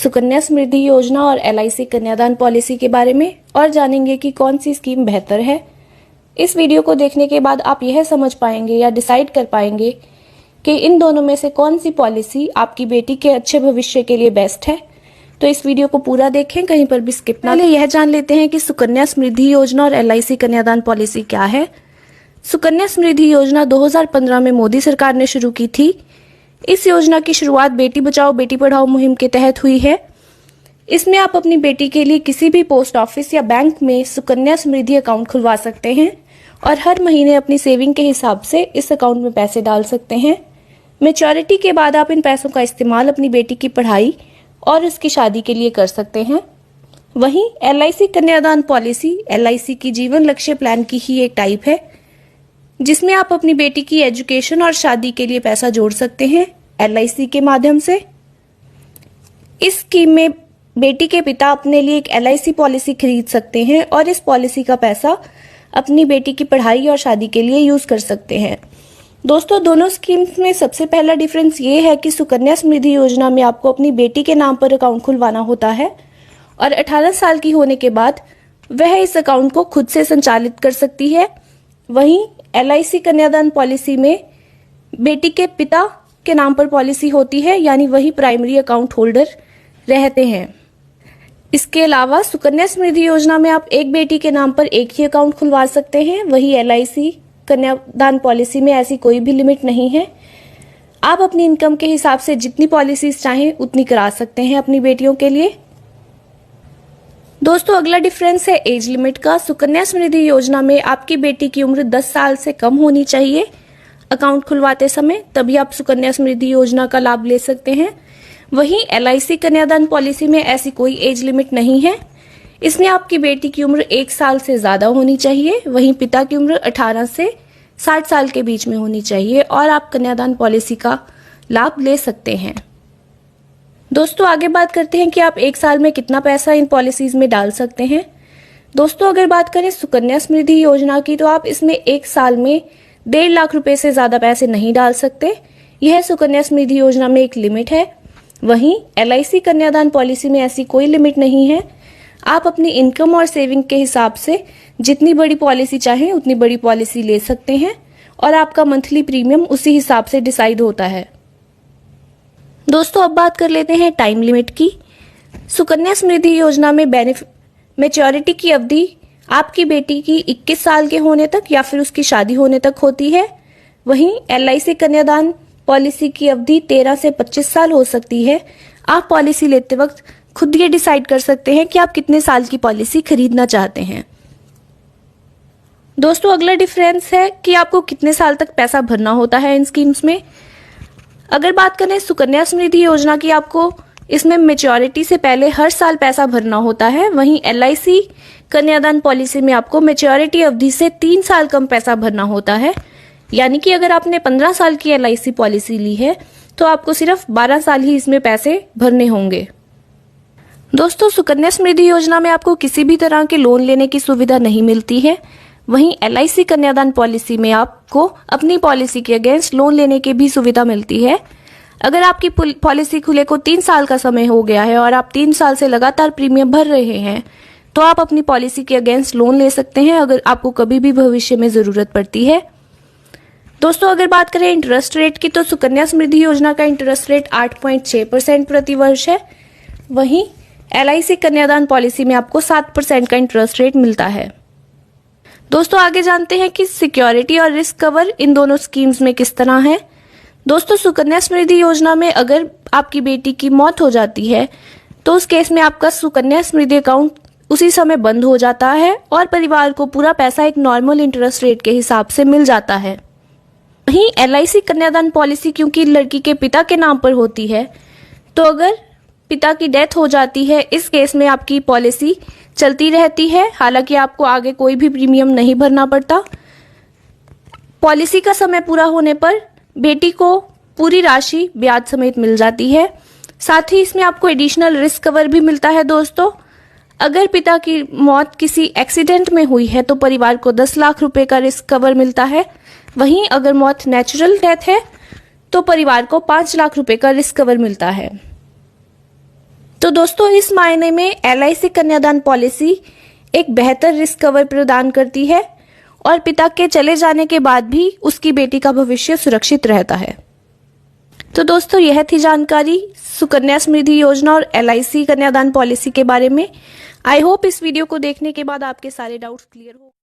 सुकन्या समृद्धि योजना और LIC कन्यादान पॉलिसी के बारे में और जानेंगे कि कौन सी स्कीम बेहतर है। इस वीडियो को देखने के बाद आप यह समझ पाएंगे या डिसाइड कर पाएंगे कि इन दोनों में से कौन सी पॉलिसी आपकी बेटी के अच्छे भविष्य के लिए बेस्ट है। तो इस वीडियो को पूरा देखें, कहीं पर भी स्किप ना। यह जान लेते हैं कि सुकन्या समृद्धि योजना और LIC कन्यादान पॉलिसी क्या है। सुकन्या समृद्धि योजना 2015 में मोदी सरकार ने शुरू की थी। इस योजना की शुरुआत बेटी बचाओ बेटी पढ़ाओ मुहिम के तहत हुई है। इसमें आप अपनी बेटी के लिए किसी भी पोस्ट ऑफिस या बैंक में सुकन्या समृद्धि अकाउंट खुलवा सकते हैं और हर महीने अपनी सेविंग के हिसाब से इस अकाउंट में पैसे डाल सकते हैं। मैच्योरिटी के बाद आप इन पैसों का इस्तेमाल अपनी बेटी की पढ़ाई और उसकी शादी के लिए कर सकते हैं। वहीं LIC कन्यादान पॉलिसी LIC की जीवन लक्ष्य प्लान की ही एक टाइप है, जिसमें आप अपनी बेटी की एजुकेशन और शादी के लिए पैसा जोड़ सकते हैं LIC के माध्यम से। इस स्कीम में बेटी के पिता अपने लिए एक LIC पॉलिसी खरीद सकते हैं और इस पॉलिसी का पैसा अपनी बेटी की पढ़ाई और शादी के लिए यूज कर सकते हैं। दोस्तों, दोनों स्कीम्स में सबसे पहला डिफरेंस ये है कि सुकन्या समृद्धि योजना में आपको अपनी बेटी के नाम पर अकाउंट खुलवाना होता है और 18 साल की होने के बाद वह इस अकाउंट को खुद से संचालित कर सकती है। वहीं LIC कन्यादान पॉलिसी में बेटी के पिता के नाम पर पॉलिसी होती है, यानी वही प्राइमरी अकाउंट होल्डर रहते हैं। इसके अलावा सुकन्या समृद्धि योजना में आप एक बेटी के नाम पर एक ही अकाउंट खुलवा सकते हैं। वही LIC कन्यादान पॉलिसी में ऐसी कोई भी लिमिट नहीं है। आप अपनी इनकम के हिसाब से जितनी पॉलिसीज चाहें उतनी करा सकते हैं अपनी बेटियों के लिए। दोस्तों, अगला डिफरेंस है एज लिमिट का। सुकन्या समृद्धि योजना में आपकी बेटी की उम्र 10 साल से कम होनी चाहिए अकाउंट खुलवाते समय, तभी आप सुकन्या समृद्धि योजना का लाभ ले सकते हैं। वहीं LIC कन्यादान पॉलिसी में ऐसी कोई एज लिमिट नहीं है। इसमें आपकी बेटी की उम्र 1 साल से ज्यादा होनी चाहिए। वहीं पिता की उम्र 18 से 60 साल के बीच में होनी चाहिए और आप कन्यादान पॉलिसी का लाभ ले सकते हैं। दोस्तों, आगे बात करते हैं कि आप 1 साल में कितना पैसा इन पॉलिसीज में डाल सकते हैं। दोस्तों, अगर बात करें सुकन्या समृद्धि योजना की, तो आप इसमें 1 साल में 1.5 लाख रुपए से ज्यादा पैसे नहीं डाल सकते। यह सुकन्या समृद्धि योजना में एक लिमिट है। वहीं LIC कन्यादान पॉलिसी में ऐसी कोई लिमिट नहीं है। आप अपनी इनकम और सेविंग के हिसाब से जितनी बड़ी पॉलिसी चाहें उतनी बड़ी पॉलिसी ले सकते हैं और आपका मंथली प्रीमियम उसी हिसाब से डिसाइड होता है। दोस्तों, अब बात कर लेते हैं टाइम लिमिट की। सुकन्या समृद्धि योजना में मैच्योरिटी की अवधि आपकी बेटी की 21 साल के होने तक या फिर उसकी शादी होने तक होती है। वहीं LIC कन्यादान पॉलिसी की अवधि 13 से 25 साल हो सकती है। आप पॉलिसी लेते वक्त खुद ये डिसाइड कर सकते हैं कि आप कितने साल की पॉलिसी खरीदना चाहते हैं। दोस्तों, अगला डिफरेंस है कि आपको कितने साल तक पैसा भरना होता है इन स्कीम्स में। अगर बात करें सुकन्या समृद्धि योजना की, आपको इसमें मैच्योरिटी से पहले हर साल पैसा भरना होता है। वहीं LIC कन्यादान पॉलिसी में आपको मैच्योरिटी अवधि से 3 साल कम पैसा भरना होता है। यानी कि अगर आपने 15 साल की LIC पॉलिसी ली है तो आपको सिर्फ 12 साल ही इसमें पैसे भरने होंगे। दोस्तों, सुकन्या समृद्धि योजना में आपको किसी भी तरह के लोन लेने की सुविधा नहीं मिलती है। वहीं LIC कन्यादान पॉलिसी में आपको अपनी पॉलिसी के अगेंस्ट लोन लेने की भी सुविधा मिलती है। अगर आपकी पॉलिसी खुले को 3 साल का समय हो गया है और आप 3 साल से लगातार प्रीमियम भर रहे हैं तो आप अपनी पॉलिसी के अगेंस्ट लोन ले सकते हैं अगर आपको कभी भी भविष्य में जरूरत पड़ती है। दोस्तों, अगर बात करें इंटरेस्ट रेट की, तो सुकन्या समृद्धि योजना का इंटरेस्ट रेट 8.6% प्रति वर्ष है। वहीं LIC कन्यादान पॉलिसी में आपको 7% का इंटरेस्ट रेट मिलता है। दोस्तों, आगे जानते हैं कि सिक्योरिटी और रिस्क कवर इन दोनों स्कीम्स में किस तरह है। दोस्तों, सुकन्या समृद्धि योजना में अगर आपकी बेटी की मौत हो जाती है तो उस केस में आपका सुकन्या समृद्धि अकाउंट उसी समय बंद हो जाता है और परिवार को पूरा पैसा एक नॉर्मल इंटरेस्ट रेट के हिसाब से मिल जाता है। वहीं LIC कन्यादान पॉलिसी क्योंकि लड़की के पिता के नाम पर होती है, तो अगर पिता की डेथ हो जाती है, इस केस में आपकी पॉलिसी चलती रहती है। हालांकि आपको आगे कोई भी प्रीमियम नहीं भरना पड़ता। पॉलिसी का समय पूरा होने पर बेटी को पूरी राशि ब्याज समेत मिल जाती है। साथ ही इसमें आपको एडिशनल रिस्क कवर भी मिलता है। दोस्तों, अगर पिता की मौत किसी एक्सीडेंट में हुई है तो परिवार को 10 लाख रुपए का रिस्क कवर मिलता है। वहीं अगर मौत नेचुरल डेथ है तो परिवार को 5 लाख रुपए का रिस्क कवर मिलता है। तो दोस्तों इस मायने में LIC कन्यादान पॉलिसी एक बेहतर रिस्क कवर प्रदान करती है और पिता के चले जाने के बाद भी उसकी बेटी का भविष्य सुरक्षित रहता है। तो दोस्तों यह थी जानकारी सुकन्या समृद्धि योजना और LIC कन्यादान पॉलिसी के बारे में। आई होप इस वीडियो को देखने के बाद आपके सारे डाउट्स क्लियर हो।